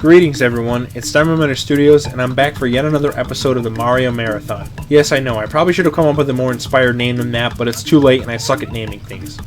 Greetings everyone, it's Diamond Studios and I'm back for yet another episode of the Mario Marathon. Yes, I know, I probably should have come up with a more inspired name than that, but it's too late and I suck at naming things.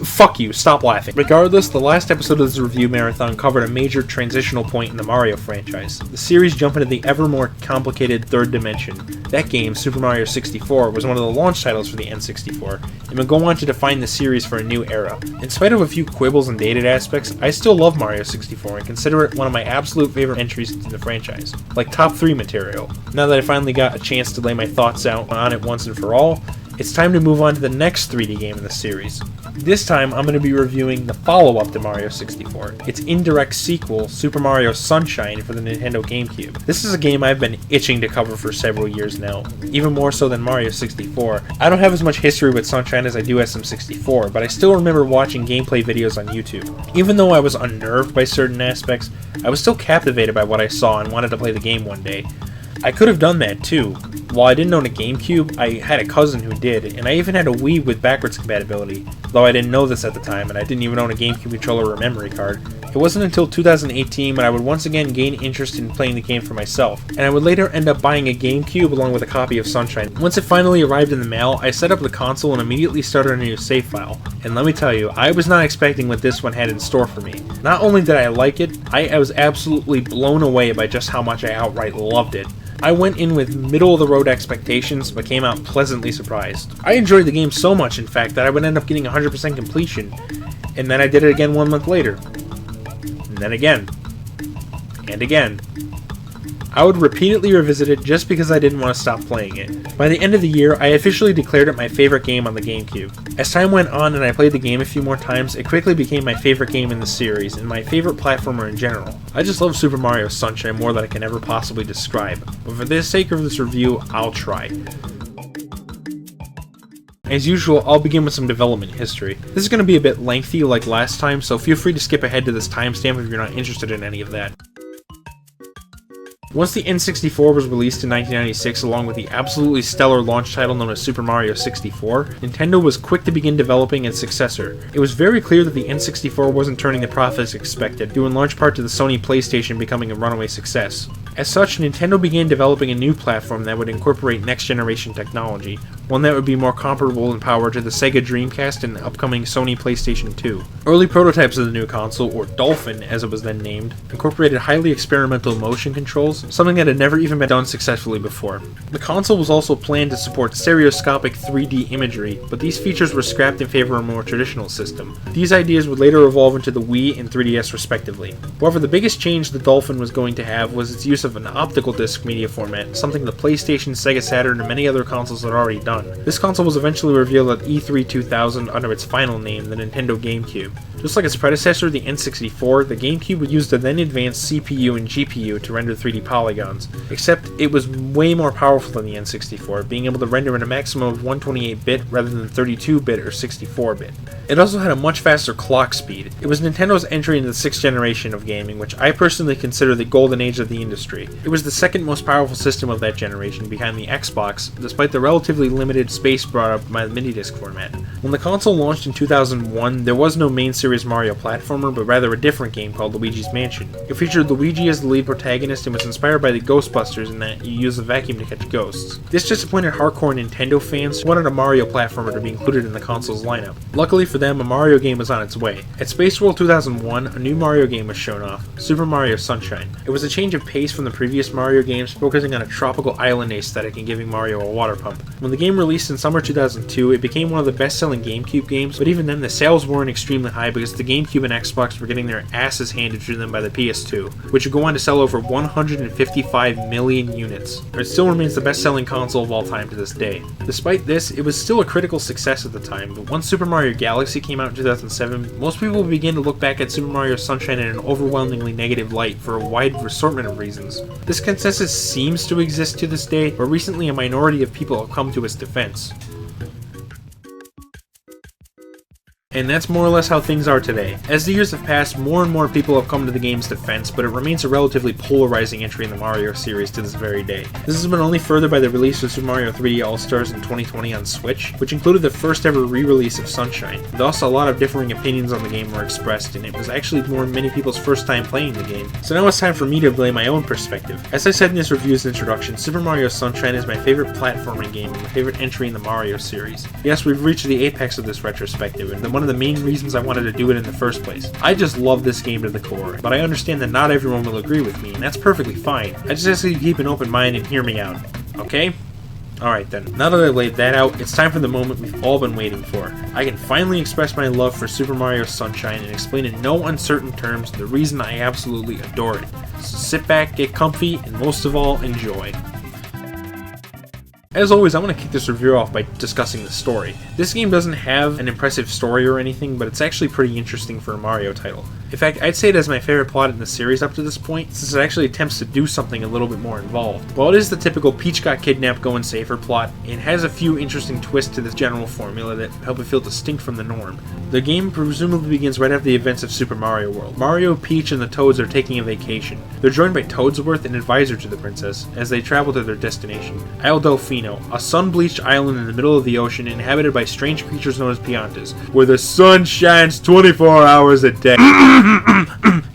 Fuck you, stop laughing. Regardless, the last episode of this review marathon covered a major transitional point in the Mario franchise. The series jumped into the ever more complicated third dimension. That game, Super Mario 64, was one of the launch titles for the N64, and would go on to define the series for a new era. In spite of a few quibbles and dated aspects, I still love Mario 64 and consider it one of my absolute favorite entries into the franchise, like top 3 material. Now that I finally got a chance to lay my thoughts out on it once and for all, it's time to move on to the next 3D game in the series. This time, I'm going to be reviewing the follow-up to Mario 64, its indirect sequel, Super Mario Sunshine for the Nintendo Gamecube. This is a game I've been itching to cover for several years now, even more so than Mario 64. I don't have as much history with Sunshine as I do SM64, but I still remember watching gameplay videos on YouTube. Even though I was unnerved by certain aspects, I was still captivated by what I saw and wanted to play the game one day. I could have done that too. While I didn't own a GameCube, I had a cousin who did, and I even had a Wii with backwards compatibility, though I didn't know this at the time and I didn't even own a GameCube controller or memory card. It wasn't until 2018 when I would once again gain interest in playing the game for myself, and I would later end up buying a GameCube along with a copy of Sunshine. Once it finally arrived in the mail, I set up the console and immediately started a new save file. And let me tell you, I was not expecting what this one had in store for me. Not only did I like it, I was absolutely blown away by just how much I outright loved it. I went in with middle-of-the-road expectations, but came out pleasantly surprised. I enjoyed the game so much, in fact, that I would end up getting 100% completion, and then I did it again 1 month later. And then again. And again. I would repeatedly revisit it just because I didn't want to stop playing it. By the end of the year, I officially declared it my favorite game on the GameCube. As time went on and I played the game a few more times, it quickly became my favorite game in the series, and my favorite platformer in general. I just love Super Mario Sunshine more than I can ever possibly describe, but for the sake of this review, I'll try. As usual, I'll begin with some development history. This is going to be a bit lengthy like last time, so feel free to skip ahead to this timestamp if you're not interested in any of that. Once the N64 was released in 1996 along with the absolutely stellar launch title known as Super Mario 64, Nintendo was quick to begin developing its successor. It was very clear that the N64 wasn't turning the profits expected, due in large part to the Sony PlayStation becoming a runaway success. As such, Nintendo began developing a new platform that would incorporate next-generation technology, one that would be more comparable in power to the Sega Dreamcast and the upcoming Sony PlayStation 2. Early prototypes of the new console, or Dolphin as it was then named, incorporated highly experimental motion controls, something that had never even been done successfully before. The console was also planned to support stereoscopic 3D imagery, but these features were scrapped in favor of a more traditional system. These ideas would later evolve into the Wii and 3DS respectively. However, the biggest change the Dolphin was going to have was its use of an optical disc media format, something the PlayStation, Sega Saturn, and many other consoles had already done. This console was eventually revealed at E3 2000 under its final name, the Nintendo Gamecube. Just like its predecessor, the N64, the Gamecube would use the then advanced CPU and GPU to render 3D polygons, except it was way more powerful than the N64, being able to render in a maximum of 128-bit rather than 32-bit or 64-bit. It also had a much faster clock speed. It was Nintendo's entry into the 6th generation of gaming, which I personally consider the golden age of the industry. It was the second most powerful system of that generation, behind the Xbox, despite the relatively limited space brought up by the mini-disc format. When the console launched in 2001, there was no main series Mario platformer, but rather a different game called Luigi's Mansion. It featured Luigi as the lead protagonist and was inspired by the Ghostbusters in that you use a vacuum to catch ghosts. This disappointed hardcore Nintendo fans who wanted a Mario platformer to be included in the console's lineup. Luckily for them, a Mario game was on its way. At Space World 2001, a new Mario game was shown off, Super Mario Sunshine. It was a change of pace from the previous Mario games, focusing on a tropical island aesthetic and giving Mario a water pump. When the game released in summer 2002, it became one of the best-selling GameCube games, but even then the sales weren't extremely high because the GameCube and Xbox were getting their asses handed to them by the PS2, which would go on to sell over 155 million units. It still remains the best-selling console of all time to this day. Despite this, it was still a critical success at the time, but once Super Mario Galaxy came out in 2007, most people began to look back at Super Mario Sunshine in an overwhelmingly negative light for a wide assortment of reasons. This consensus seems to exist to this day, but recently a minority of people have come to its defense. And that's more or less how things are today. As the years have passed, more and more people have come to the game's defense, but it remains a relatively polarizing entry in the Mario series to this very day. This has been only furthered by the release of Super Mario 3D All-Stars in 2020 on Switch, which included the first ever re-release of Sunshine. Thus, a lot of differing opinions on the game were expressed, and it was actually many people's first time playing the game. So now it's time for me to lay my own perspective. As I said in this review's introduction, Super Mario Sunshine is my favorite platforming game and my favorite entry in the Mario series. Yes, we've reached the apex of this retrospective, and one of the main reasons I wanted to do it in the first place. I just love this game to the core, but I understand that not everyone will agree with me, and that's perfectly fine. I just ask you to keep an open mind and hear me out, okay? Alright then, now that I've laid that out, it's time for the moment we've all been waiting for. I can finally express my love for Super Mario Sunshine and explain in no uncertain terms the reason I absolutely adore it. So sit back, get comfy, and most of all, enjoy. As always, I want to kick this review off by discussing the story. This game doesn't have an impressive story or anything, but it's actually pretty interesting for a Mario title. In fact, I'd say it is my favorite plot in the series up to this point, since it actually attempts to do something a little bit more involved. While it is the typical Peach got kidnapped, go and save her plot, it has a few interesting twists to this general formula that help it feel distinct from the norm. The game presumably begins right after the events of Super Mario World. Mario, Peach, and the Toads are taking a vacation. They're joined by Toadsworth, an advisor to the princess, as they travel to their destination, Isle Delfino, a sun-bleached island in the middle of the ocean inhabited by strange creatures known as Piantas, where the sun shines 24 hours a day.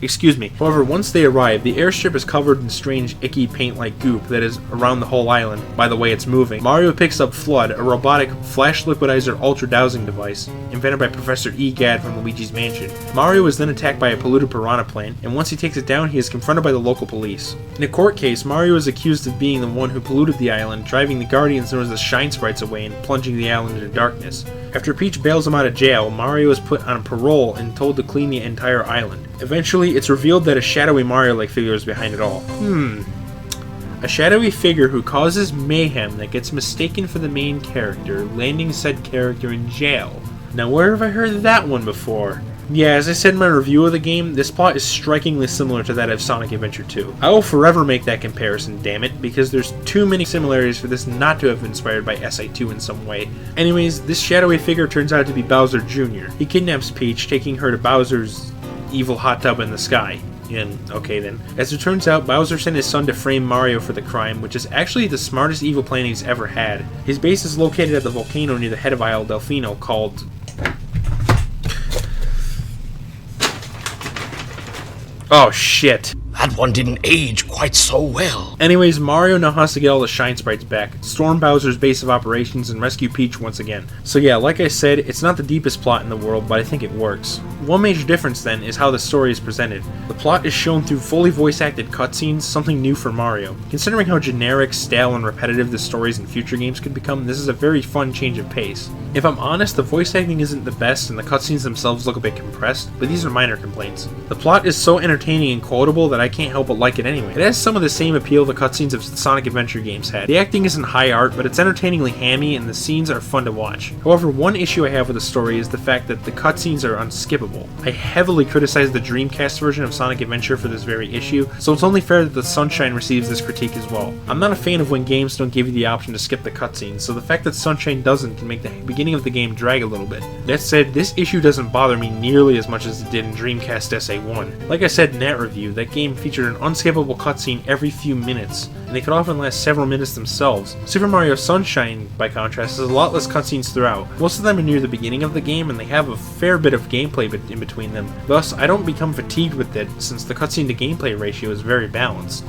Excuse me. However, once they arrive, the airstrip is covered in strange, icky, paint-like goop that is around the whole island by the way it's moving. Mario picks up Flood, a robotic flash liquidizer ultra-dowsing device invented by Professor Egad from Luigi's Mansion. Mario is then attacked by a polluted piranha plant, and once he takes it down, he is confronted by the local police. In a court case, Mario is accused of being the one who polluted the island, driving the Guardians known as the Shine Sprites away and plunging the island into darkness. After Peach bails him out of jail, Mario is put on parole and told to clean the entire island. Eventually, it's revealed that a shadowy Mario-like figure is behind it all. A shadowy figure who causes mayhem that gets mistaken for the main character, landing said character in jail. Now where have I heard that one before? Yeah, as I said in my review of the game, this plot is strikingly similar to that of Sonic Adventure 2. I will forever make that comparison, damn it, because there's too many similarities for this not to have been inspired by SI2 in some way. Anyways, this shadowy figure turns out to be Bowser Jr. He kidnaps Peach, taking her to Bowser's evil hot tub in the sky. And okay then. As it turns out, Bowser sent his son to frame Mario for the crime, which is actually the smartest evil plan he's ever had. His base is located at the volcano near the head of Isle Delfino called... Oh shit. That one didn't age quite so well. Anyways, Mario now has to get all the Shine Sprites back, storm Bowser's base of operations, and rescue Peach once again. So yeah, like I said, it's not the deepest plot in the world, but I think it works. One major difference then is how the story is presented. The plot is shown through fully voice-acted cutscenes, something new for Mario. Considering how generic, stale, and repetitive the stories in future games could become, this is a very fun change of pace. If I'm honest, the voice acting isn't the best and the cutscenes themselves look a bit compressed, but these are minor complaints. The plot is so entertaining and quotable that I can't help but like it anyway. It has some of the same appeal the cutscenes of Sonic Adventure games had. The acting isn't high art, but it's entertainingly hammy and the scenes are fun to watch. However, one issue I have with the story is the fact that the cutscenes are unskippable. I heavily criticized the Dreamcast version of Sonic Adventure for this very issue, so it's only fair that the Sunshine receives this critique as well. I'm not a fan of when games don't give you the option to skip the cutscenes, so the fact that Sunshine doesn't can make the beginning of the game drag a little bit. That said, this issue doesn't bother me nearly as much as it did in Dreamcast SA1. Like I said in that review, that game featured an unskippable cutscene every few minutes, and they could often last several minutes themselves. Super Mario Sunshine, by contrast, has a lot less cutscenes throughout. Most of them are near the beginning of the game, and they have a fair bit of gameplay in between them. Thus, I don't become fatigued with it, since the cutscene to gameplay ratio is very balanced.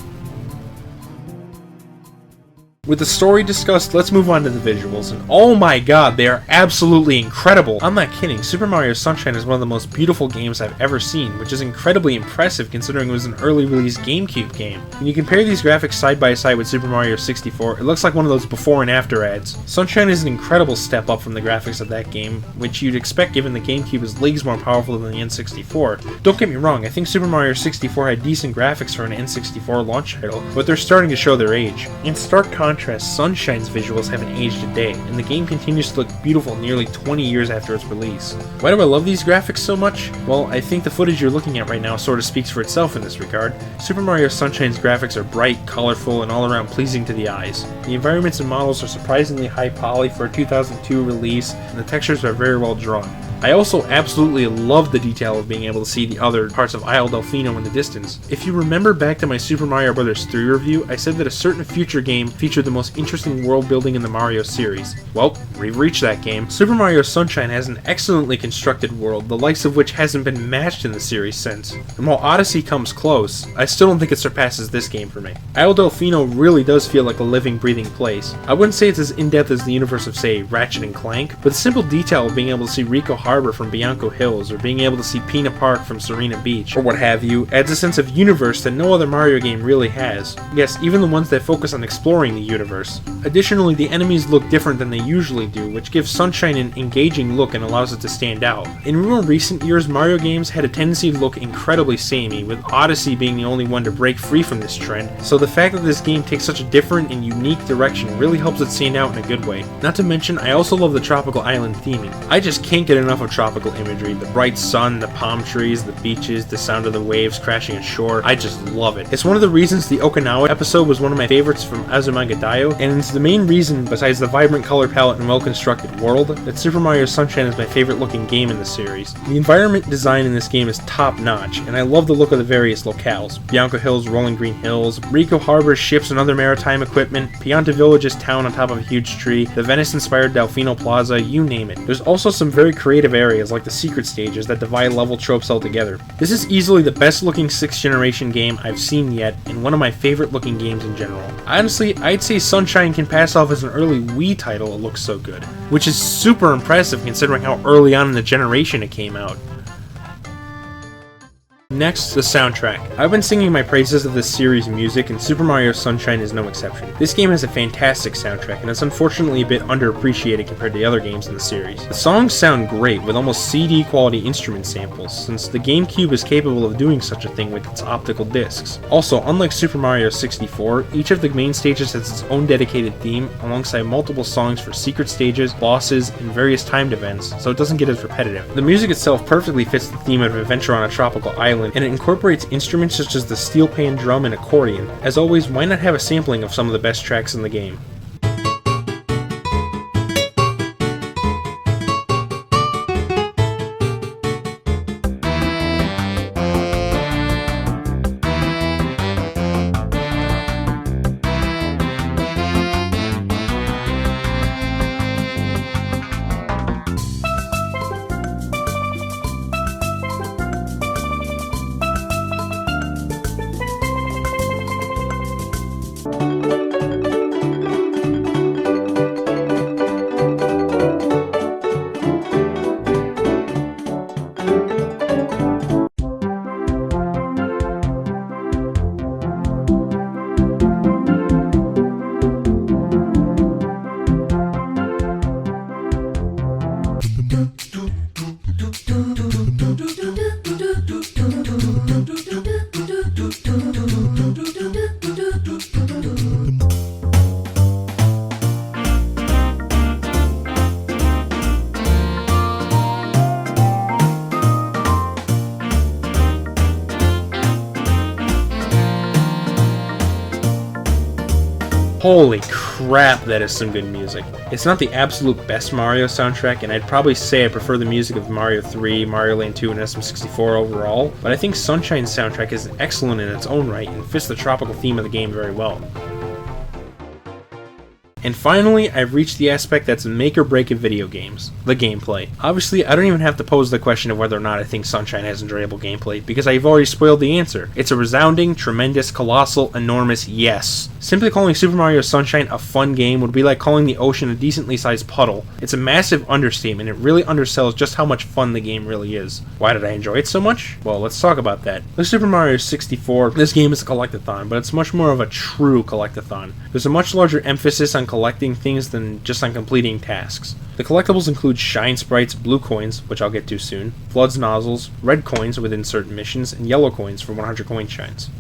With the story discussed, let's move on to the visuals, and oh my god, they are absolutely incredible! I'm not kidding, Super Mario Sunshine is one of the most beautiful games I've ever seen, which is incredibly impressive considering it was an early release Gamecube game. When you compare these graphics side by side with Super Mario 64, it looks like one of those before and after ads. Sunshine is an incredible step up from the graphics of that game, which you'd expect given the Gamecube is leagues more powerful than the N64. Don't get me wrong, I think Super Mario 64 had decent graphics for an N64 launch title, but they're starting to show their age. In stark contrast, Sunshine's visuals haven't aged a day, and the game continues to look beautiful nearly 20 years after its release. Why do I love these graphics so much? Well, I think the footage you're looking at right now sort of speaks for itself in this regard. Super Mario Sunshine's graphics are bright, colorful, and all around pleasing to the eyes. The environments and models are surprisingly high poly for a 2002 release, and the textures are very well drawn. I also absolutely love the detail of being able to see the other parts of Isle Delfino in the distance. If you remember back to my Super Mario Bros. 3 review, I said that a certain future game featured the most interesting world building in the Mario series. Well, we've reached that game. Super Mario Sunshine has an excellently constructed world, the likes of which hasn't been matched in the series since. And while Odyssey comes close, I still don't think it surpasses this game for me. Isle Delfino really does feel like a living, breathing place. I wouldn't say it's as in-depth as the universe of, say, Ratchet and Clank, but the simple detail of being able to see Rico Harbor from Bianco Hills, or being able to see Pina Park from Serena Beach, or what have you, adds a sense of universe that no other Mario game really has. Yes, even the ones that focus on exploring the universe. Additionally, the enemies look different than they usually do, which gives Sunshine an engaging look and allows it to stand out. In more recent years, Mario games had a tendency to look incredibly samey, with Odyssey being the only one to break free from this trend, so the fact that this game takes such a different and unique direction really helps it stand out in a good way. Not to mention, I also love the tropical island theming. I just can't get enough of tropical imagery, the bright sun, the palm trees, the beaches, the sound of the waves crashing ashore. I just love it. It's one of the reasons the Okinawa episode was one of my favorites from Azumanga Daioh, and it's the main reason, besides the vibrant color palette and well-constructed world, that Super Mario Sunshine is my favorite looking game in the series. The environment design in this game is top-notch, and I love the look of the various locales. Bianco Hills, Rolling Green Hills, Rico Harbor, ships and other maritime equipment, Pianta Village's town on top of a huge tree, the Venice-inspired Delfino Plaza, you name it. There's also some very creative areas like the secret stages that defy level tropes altogether. This is easily the best looking 6th generation game I've seen yet, and one of my favorite looking games in general. Honestly, I'd say Sunshine can pass off as an early Wii title, it looks so good. Which is super impressive considering how early on in the generation it came out. Next, the soundtrack. I've been singing my praises of this series' music, and Super Mario Sunshine is no exception. This game has a fantastic soundtrack, and it's unfortunately a bit underappreciated compared to the other games in the series. The songs sound great, with almost CD-quality instrument samples, since the Gamecube is capable of doing such a thing with its optical discs. Also, unlike Super Mario 64, each of the main stages has its own dedicated theme, alongside multiple songs for secret stages, bosses, and various timed events, so it doesn't get as repetitive. The music itself perfectly fits the theme of adventure on a tropical island, and it incorporates instruments such as the steel pan drum and accordion. As always, why not have a sampling of some of the best tracks in the game? Holy crap, that is some good music. It's not the absolute best Mario soundtrack, and I'd probably say I prefer the music of Mario 3, Mario Land 2, and SM64 overall, but I think Sunshine's soundtrack is excellent in its own right and fits the tropical theme of the game very well. And finally, I've reached the aspect that's make or break of video games, the gameplay. Obviously, I don't even have to pose the question of whether or not I think Sunshine has enjoyable gameplay, because I've already spoiled the answer. It's a resounding, tremendous, colossal, enormous yes. Simply calling Super Mario Sunshine a fun game would be like calling the ocean a decently sized puddle. It's a massive understatement, it really undersells just how much fun the game really is. Why did I enjoy it so much? Well, let's talk about that. With Super Mario 64, this game is a collectathon, but it's much more of a true collectathon. There's a much larger emphasis on collecting things than just on completing tasks. The collectibles include shine sprites, blue coins, which I'll get to soon, floods nozzles, red coins within certain missions, and yellow coins for 100 coin shines.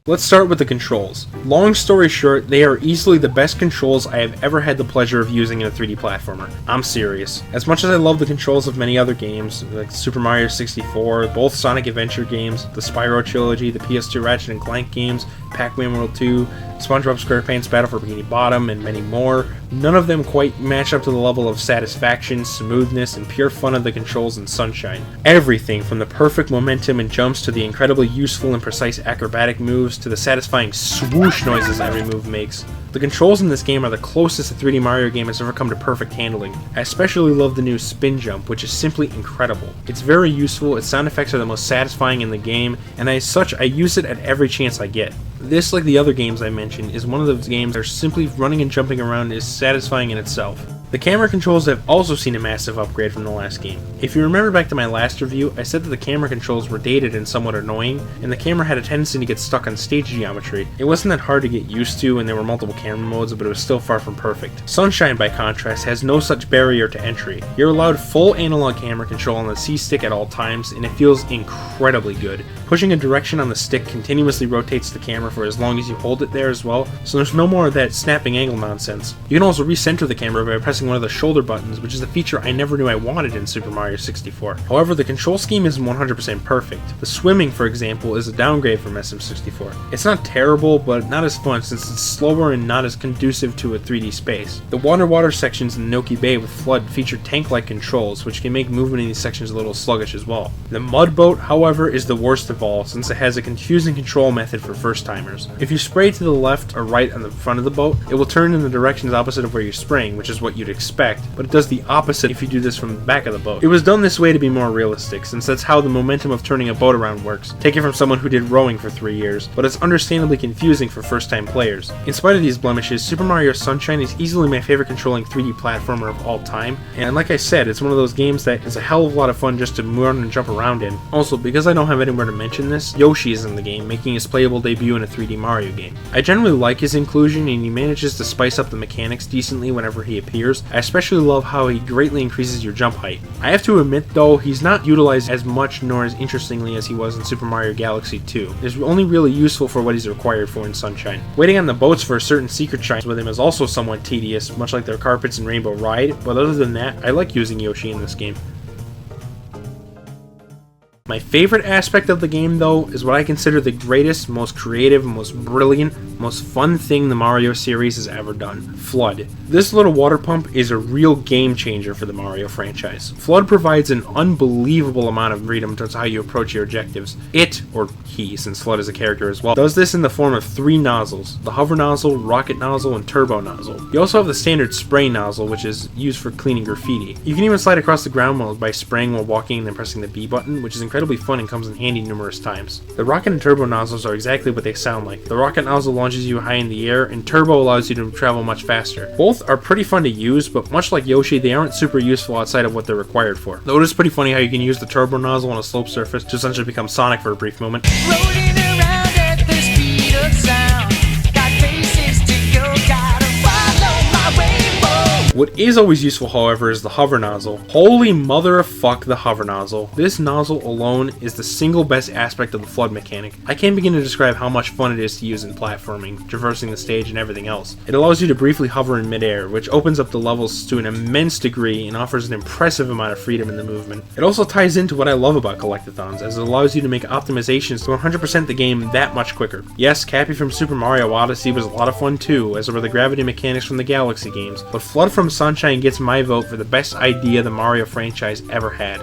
Let's start with the controls. Long story short, they are easily the best controls I have ever had the pleasure of using in a 3D platformer. I'm serious. As much as I love the controls of many other games, like Super Mario 64, both Sonic Adventure games, the Spyro trilogy, the PS2 Ratchet and Clank games, Pac-Man World 2, SpongeBob SquarePants Battle for Bikini Bottom, and many more. None of them quite match up to the level of satisfaction, smoothness, and pure fun of the controls in Sunshine. Everything from the perfect momentum and jumps to the incredibly useful and precise acrobatic moves to the satisfying swoosh noises every move makes. The controls in this game are the closest a 3D Mario game has ever come to perfect handling. I especially love the new spin jump, which is simply incredible. It's very useful, its sound effects are the most satisfying in the game, and as such I use it at every chance I get. This, like the other games I mentioned, is one of those games where simply running and jumping around is satisfying in itself. The camera controls have also seen a massive upgrade from the last game. If you remember back to my last review, I said that the camera controls were dated and somewhat annoying, and the camera had a tendency to get stuck on stage geometry. It wasn't that hard to get used to, and there were multiple camera modes, but it was still far from perfect. Sunshine, by contrast, has no such barrier to entry. You're allowed full analog camera control on the C-stick at all times, and it feels incredibly good. Pushing a direction on the stick continuously rotates the camera for as long as you hold it there as well, so there's no more of that snapping angle nonsense. You can also recenter the camera by pressing one of the shoulder buttons, which is a feature I never knew I wanted in Super Mario 64. However, the control scheme isn't 100% perfect. The swimming, for example, is a downgrade from SM64. It's not terrible, but not as fun since it's slower and not as conducive to a 3D space. The water sections in Noki Bay with Flood feature tank-like controls, which can make movement in these sections a little sluggish as well. The mud boat, however, is the worst of all, since it has a confusing control method for first-timers. If you spray to the left or right on the front of the boat, it will turn in the directions opposite of where you're spraying, which is what you'd expect, but it does the opposite if you do this from the back of the boat. It was done this way to be more realistic, since that's how the momentum of turning a boat around works. Take it from someone who did rowing for 3 years, but it's understandably confusing for first-time players. In spite of these blemishes, Super Mario Sunshine is easily my favorite controlling 3D platformer of all time, and like I said, it's one of those games that is a hell of a lot of fun just to run and jump around in. Also, because I don't have anywhere to mention this, Yoshi is in the game, making his playable debut in a 3D Mario game. I generally like his inclusion, and he manages to spice up the mechanics decently whenever he appears. I especially love how he greatly increases your jump height. I have to admit though, he's not utilized as much nor as interestingly as he was in Super Mario Galaxy 2. He's only really useful for what he's required for in Sunshine. Waiting on the boats for certain secret shines with him is also somewhat tedious, much like their carpets in Rainbow Ride, but other than that, I like using Yoshi in this game. My favorite aspect of the game, though, is what I consider the greatest, most creative, most brilliant, most fun thing the Mario series has ever done: Flood. This little water pump is a real game changer for the Mario franchise. Flood provides an unbelievable amount of freedom to how you approach your objectives. It, or he, since Flood is a character as well, does this in the form of 3 nozzles: the hover nozzle, rocket nozzle, and turbo nozzle. You also have the standard spray nozzle, which is used for cleaning graffiti. You can even slide across the ground mode by spraying while walking and then pressing the B button, which is incredibly fun and comes in handy numerous times. The rocket and turbo nozzles are exactly what they sound like. The rocket nozzle launches you high in the air, and turbo allows you to travel much faster. Both are pretty fun to use, but much like Yoshi, they aren't super useful outside of what they're required for. Though it is pretty funny how you can use the turbo nozzle on a slope surface to essentially become Sonic for a brief moment. Rolling around at the speed of sound. Got places to go, gotta follow my rainbow. What is always useful, however, is the hover nozzle. Holy mother of fuck, the hover nozzle. This nozzle alone is the single best aspect of the Flood mechanic. I can't begin to describe how much fun it is to use in platforming, traversing the stage, and everything else. It allows you to briefly hover in midair, which opens up the levels to an immense degree and offers an impressive amount of freedom in the movement. It also ties into what I love about collectathons, as it allows you to make optimizations to 100% the game that much quicker. Yes, Cappy from Super Mario Odyssey was a lot of fun too, as were the gravity mechanics from the Galaxy games, but Flood from Sunshine gets my vote for the best idea the Mario franchise ever had.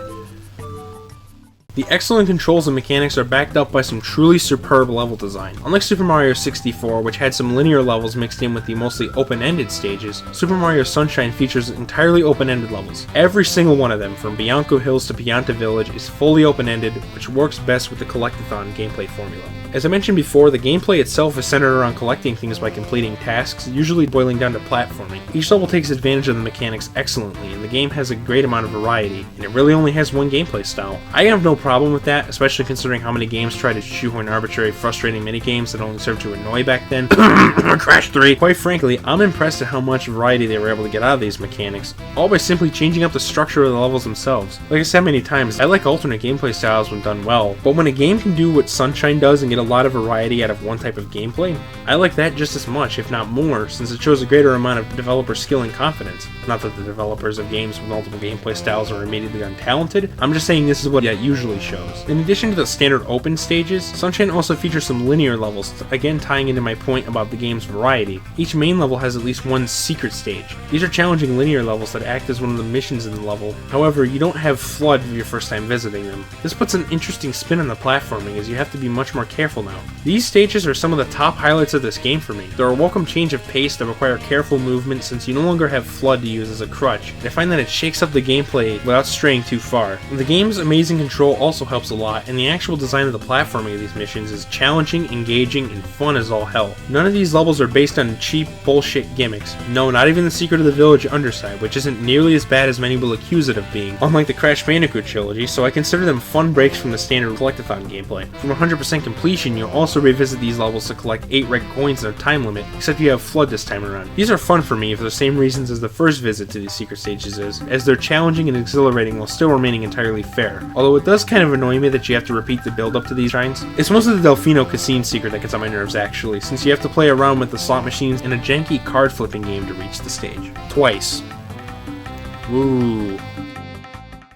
The excellent controls and mechanics are backed up by some truly superb level design. Unlike Super Mario 64, which had some linear levels mixed in with the mostly open-ended stages, Super Mario Sunshine features entirely open-ended levels. Every single one of them, from Bianco Hills to Pianta Village, is fully open-ended, which works best with the collectathon gameplay formula. As I mentioned before, the gameplay itself is centered around collecting things by completing tasks, usually boiling down to platforming. Each level takes advantage of the mechanics excellently, and the game has a great amount of variety, and it really only has one gameplay style. I have no problem with that, especially considering how many games try to shoehorn arbitrary, frustrating minigames that only serve to annoy back then. Crash 3! Quite frankly, I'm impressed at how much variety they were able to get out of these mechanics, all by simply changing up the structure of the levels themselves. Like I said many times, I like alternate gameplay styles when done well, but when a game can do what Sunshine does and get a lot of variety out of one type of gameplay, I like that just as much, if not more, since it shows a greater amount of developer skill and confidence. Not that the developers of games with multiple gameplay styles are immediately untalented, I'm just saying this is what that usually clearly shows. In addition to the standard open stages, Sunshine also features some linear levels, again tying into my point about the game's variety. Each main level has at least one secret stage. These are challenging linear levels that act as one of the missions in the level. However, you don't have Flood your first time visiting them. This puts an interesting spin on the platforming as you have to be much more careful now. These stages are some of the top highlights of this game for me. They're a welcome change of pace that require careful movement since you no longer have Flood to use as a crutch. I find that it shakes up the gameplay without straying too far. The game's amazing control also helps a lot, and the actual design of the platforming of these missions is challenging, engaging, and fun as all hell. None of these levels are based on cheap bullshit gimmicks. No, not even the Secret of the Village Underside, which isn't nearly as bad as many will accuse it of being, unlike the Crash Bandicoot trilogy, so I consider them fun breaks from the standard collectathon gameplay. From 100% completion, you'll also revisit these levels to collect 8 red coins in a time limit, except you have Flood this time around. These are fun for me for the same reasons as the first visit to these secret stages is, as they're challenging and exhilarating while still remaining entirely fair. Although it does kind of annoy me that you have to repeat the build up to these shrines. It's mostly the Delfino Casino secret that gets on my nerves actually, since you have to play around with the slot machines in a janky card flipping game to reach the stage. Twice. Woo.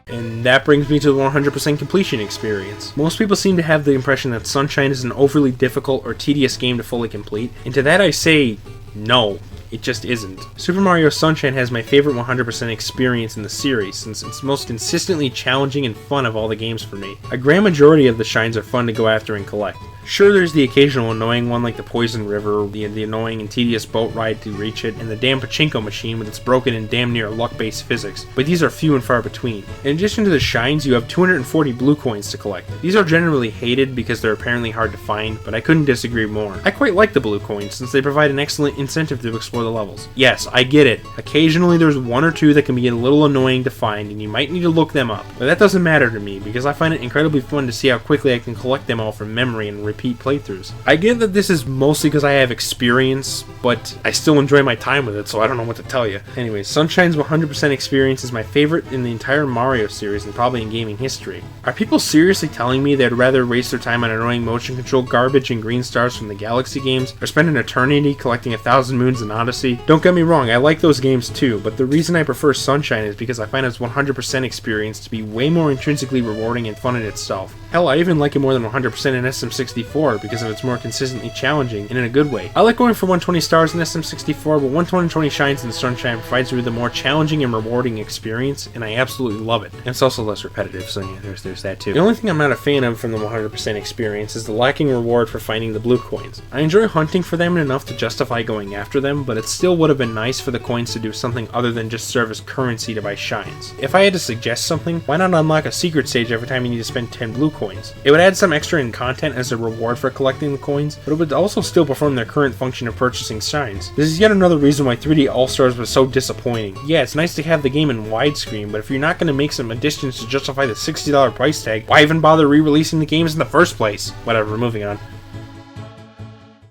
And that brings me to the 100% completion experience. Most people seem to have the impression that Sunshine is an overly difficult or tedious game to fully complete, and to that I say, no. It just isn't. Super Mario Sunshine has my favorite 100% experience in the series, since it's most consistently challenging and fun of all the games for me. A grand majority of the shines are fun to go after and collect. Sure, there's the occasional annoying one like the Poison River, the annoying and tedious boat ride to reach it, and the damn pachinko machine with its broken and damn near luck-based physics, but these are few and far between. In addition to the shines, you have 240 blue coins to collect. These are generally hated because they're apparently hard to find, but I couldn't disagree more. I quite like the blue coins since they provide an excellent incentive to explore the levels. Yes, I get it. Occasionally there's one or two that can be a little annoying to find and you might need to look them up, but that doesn't matter to me because I find it incredibly fun to see how quickly I can collect them all from memory and repeat playthroughs. I get that this is mostly because I have experience, but I still enjoy my time with it, so I don't know what to tell you. Anyways, Sunshine's 100% experience is my favorite in the entire Mario series and probably in gaming history. Are people seriously telling me they'd rather waste their time on annoying motion control garbage and green stars from the Galaxy games, or spend an eternity collecting 1,000 moons in Odyssey? Don't get me wrong, I like those games too, but the reason I prefer Sunshine is because I find its 100% experience to be way more intrinsically rewarding and fun in itself. Hell, I even like it more than 100% in SM64 because of its more consistently challenging and in a good way. I like going for 120 stars in SM64, but 120 shines in Sunshine provides me with a more challenging and rewarding experience, and I absolutely love it. And it's also less repetitive, so yeah, there's that too. The only thing I'm not a fan of from the 100% experience is the lacking reward for finding the blue coins. I enjoy hunting for them enough to justify going after them, but it still would have been nice for the coins to do something other than just serve as currency to buy shines. If I had to suggest something, why not unlock a secret stage every time you need to spend 10 blue coins? It would add some extra in content as a reward for collecting the coins, but it would also still perform their current function of purchasing shines. This is yet another reason why 3D All-Stars was so disappointing. Yeah, it's nice to have the game in widescreen, but if you're not going to make some additions to justify the $60 price tag, why even bother re-releasing the games in the first place? Whatever, moving on.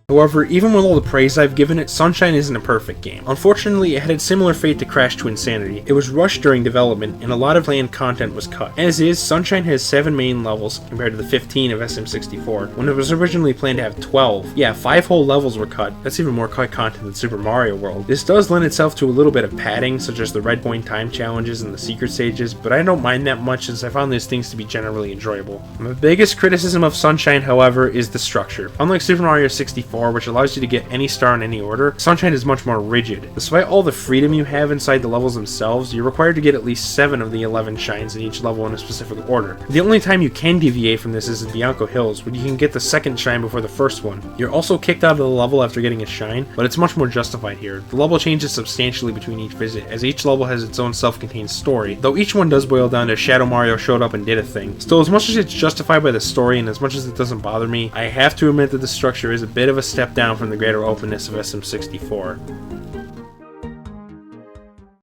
However, even with all the praise I've given it, Sunshine isn't a perfect game. Unfortunately, it had a similar fate to Crash to Insanity. It was rushed during development, and a lot of planned content was cut. As is, Sunshine has 7 main levels compared to the 15 of SM64, when it was originally planned to have 12. Yeah, 5 whole levels were cut. That's even more cut content than Super Mario World. This does lend itself to a little bit of padding, such as the red coin time challenges and the secret stages, but I don't mind that much since I found these things to be generally enjoyable. My biggest criticism of Sunshine, however, is the structure. Unlike Super Mario 64, which allows you to get any star in any order, Sunshine is much more rigid. Despite all the freedom you have inside the levels themselves, you're required to get at least 7 of the 11 shines in each level in a specific order. The only time you can deviate from this is in Bianco Hills, when you can get the second shine before the first one. You're also kicked out of the level after getting a shine, but it's much more justified here. The level changes substantially between each visit, as each level has its own self-contained story, though each one does boil down to Shadow Mario showed up and did a thing. Still, as much as it's justified by the story and as much as it doesn't bother me, I have to admit that the structure is a bit of a step down from the greater openness of SM64.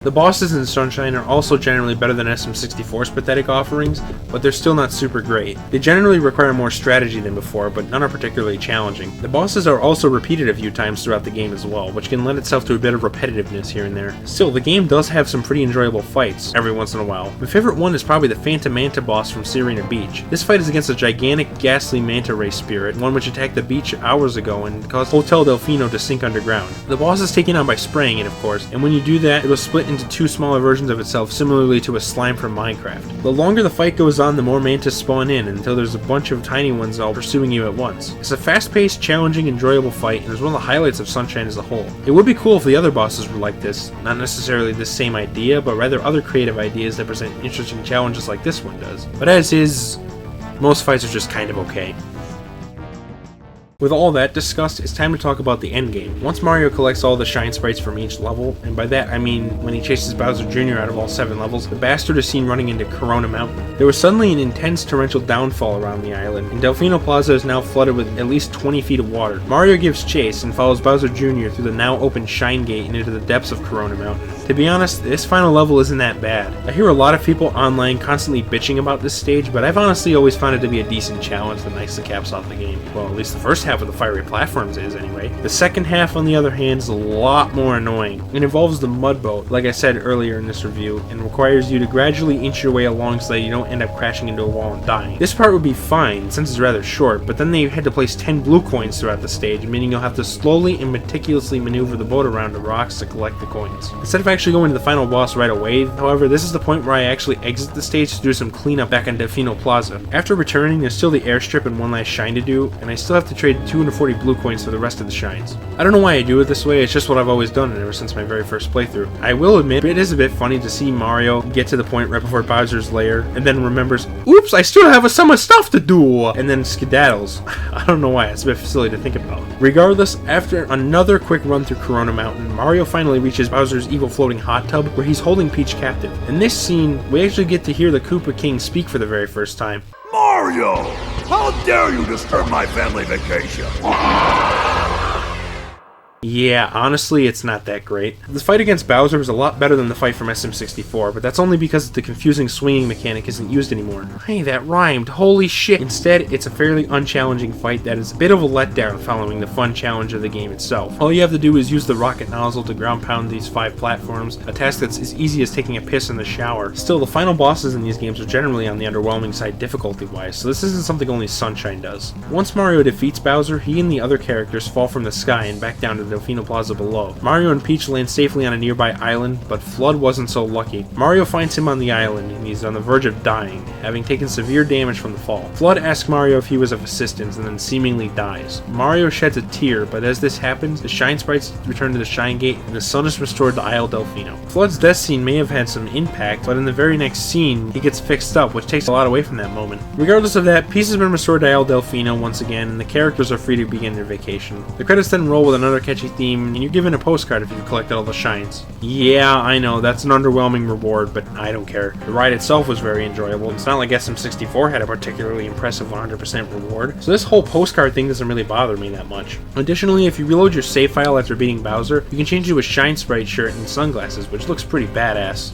The bosses in Sunshine are also generally better than SM64's pathetic offerings, but they're still not super great. They generally require more strategy than before, but none are particularly challenging. The bosses are also repeated a few times throughout the game as well, which can lend itself to a bit of repetitiveness here and there. Still, the game does have some pretty enjoyable fights every once in a while. My favorite one is probably the Phantom Manta boss from Sirena Beach. This fight is against a gigantic, ghastly manta ray spirit, one which attacked the beach hours ago and caused Hotel Delfino to sink underground. The boss is taken on by spraying it, of course, and when you do that, it will split into into two smaller versions of itself, similarly to a slime from Minecraft. The longer the fight goes on, the more mantis spawn in, until there's a bunch of tiny ones all pursuing you at once. It's a fast-paced, challenging, enjoyable fight, and is one of the highlights of Sunshine as a whole. It would be cool if the other bosses were like this, not necessarily the same idea, but rather other creative ideas that present interesting challenges like this one does. But as is, most fights are just kind of okay. With all that discussed, it's time to talk about the endgame. Once Mario collects all the shine sprites from each level, and by that I mean when he chases Bowser Jr. out of all 7 levels, the bastard is seen running into Corona Mountain. There was suddenly an intense torrential downfall around the island, and Delfino Plaza is now flooded with at least 20 feet of water. Mario gives chase and follows Bowser Jr. through the now open Shine Gate and into the depths of Corona Mountain. To be honest, this final level isn't that bad. I hear a lot of people online constantly bitching about this stage, but I've honestly always found it to be a decent challenge that nicely caps off the game. Well, at least the first half of the fiery platforms is, anyway. The second half, on the other hand, is a lot more annoying. It involves the mud boat, like I said earlier in this review, and requires you to gradually inch your way along so that you don't end up crashing into a wall and dying. This part would be fine, since it's rather short, but then they had to place 10 blue coins throughout the stage, meaning you'll have to slowly and meticulously maneuver the boat around the rocks to collect the coins. Instead of actually going to the final boss right away, however, this is the point where I actually exit the stage to do some cleanup back on Delfino Plaza. After returning, there's still the airstrip and one last shine to do, and I still have to trade 240 blue coins for the rest of the shines. I don't know why I do it this way, it's just what I've always done ever since my very first playthrough. I will admit, it is a bit funny to see Mario get to the point right before Bowser's lair, and then remembers, oops, I still have some stuff to do, and then skedaddles. I don't know why, it's a bit silly to think about. Regardless, after another quick run through Corona Mountain, Mario finally reaches Bowser's evil floating hot tub, where he's holding Peach captive. In this scene, we actually get to hear the Koopa King speak for the very first time. Mario! How dare you disturb my family vacation? Yeah, honestly, it's not that great. The fight against Bowser was a lot better than the fight from SM64, but that's only because the confusing swinging mechanic isn't used anymore. Hey, that rhymed, holy shit! Instead, it's a fairly unchallenging fight that is a bit of a letdown following the fun challenge of the game itself. All you have to do is use the rocket nozzle to ground pound these 5 platforms, a task that's as easy as taking a piss in the shower. Still, the final bosses in these games are generally on the underwhelming side difficulty-wise, so this isn't something only Sunshine does. Once Mario defeats Bowser, he and the other characters fall from the sky and back down to Delfino Plaza below. Mario and Peach land safely on a nearby island, but Flood wasn't so lucky. Mario finds him on the island, and he's on the verge of dying, having taken severe damage from the fall. Flood asks Mario if he was of assistance, and then seemingly dies. Mario sheds a tear, but as this happens, the Shine Sprites return to the Shine Gate, and the sun is restored to Isle Delfino. Flood's death scene may have had some impact, but in the very next scene, he gets fixed up, which takes a lot away from that moment. Regardless of that, peace has been restored to Isle Delfino once again, and the characters are free to begin their vacation. The credits then roll with another catchy theme, and you're given a postcard if you've collected all the shines. Yeah, I know, that's an underwhelming reward, but I don't care. The ride itself was very enjoyable. It's not like SM64 had a particularly impressive 100% reward, so this whole postcard thing doesn't really bother me that much. Additionally, if you reload your save file after beating Bowser, you can change to a Shine Sprite shirt and sunglasses, which looks pretty badass.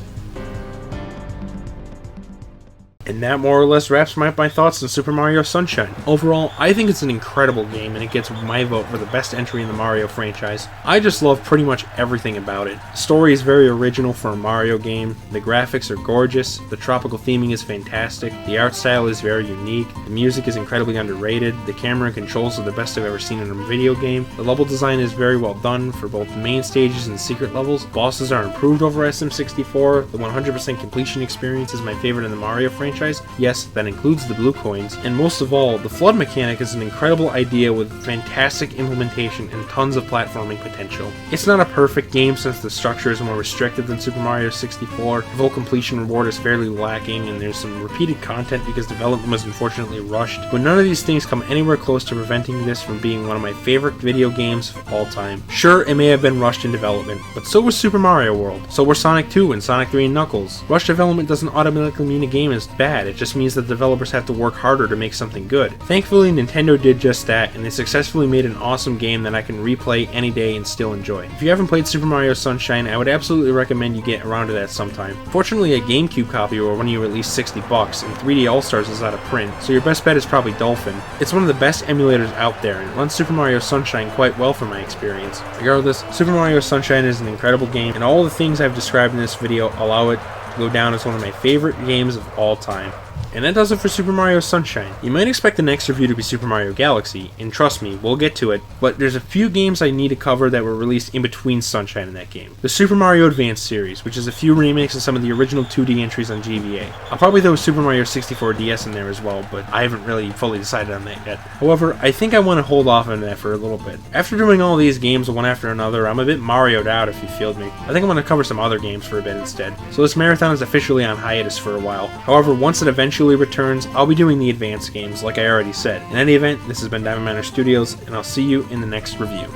And that more or less wraps my thoughts on Super Mario Sunshine. Overall, I think it's an incredible game, and it gets my vote for the best entry in the Mario franchise. I just love pretty much everything about it. The story is very original for a Mario game, the graphics are gorgeous, the tropical theming is fantastic, the art style is very unique, the music is incredibly underrated, the camera and controls are the best I've ever seen in a video game, the level design is very well done for both the main stages and secret levels, bosses are improved over SM64, the 100% completion experience is my favorite in the Mario franchise. Yes, that includes the blue coins, and most of all, the flood mechanic is an incredible idea with fantastic implementation and tons of platforming potential. It's not a perfect game since the structure is more restrictive than Super Mario 64, the full completion reward is fairly lacking, and there's some repeated content because development was unfortunately rushed, but none of these things come anywhere close to preventing this from being one of my favorite video games of all time. Sure, it may have been rushed in development, but so was Super Mario World, so were Sonic 2 and Sonic 3 and Knuckles. Rushed development doesn't automatically mean a game is bad. It just means that developers have to work harder to make something good. Thankfully, Nintendo did just that, and they successfully made an awesome game that I can replay any day and still enjoy. If you haven't played Super Mario Sunshine, I would absolutely recommend you get around to that sometime. Fortunately, a Gamecube copy will run you at least $60, and 3D All-Stars is out of print, so your best bet is probably Dolphin. It's one of the best emulators out there, and it runs Super Mario Sunshine quite well from my experience. Regardless, Super Mario Sunshine is an incredible game, and all the things I've described in this video allow it to go down as one of my favorite games of all time. And that does it for Super Mario Sunshine. You might expect the next review to be Super Mario Galaxy, and trust me, we'll get to it, but there's a few games I need to cover that were released in between Sunshine and that game. The Super Mario Advance series, which is a few remakes of some of the original 2D entries on GBA. I'll probably throw Super Mario 64 DS in there as well, but I haven't really fully decided on that yet. However, I think I want to hold off on that for a little bit. After doing all these games one after another, I'm a bit Mario'd out if you feel me. I think I'm going to cover some other games for a bit instead. So this marathon is officially on hiatus for a while. However, once it eventually returns, I'll be doing the advanced games like I already said. In any event, this has been Diamond Miner Studios, and I'll see you in the next review.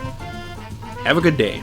Have a good day.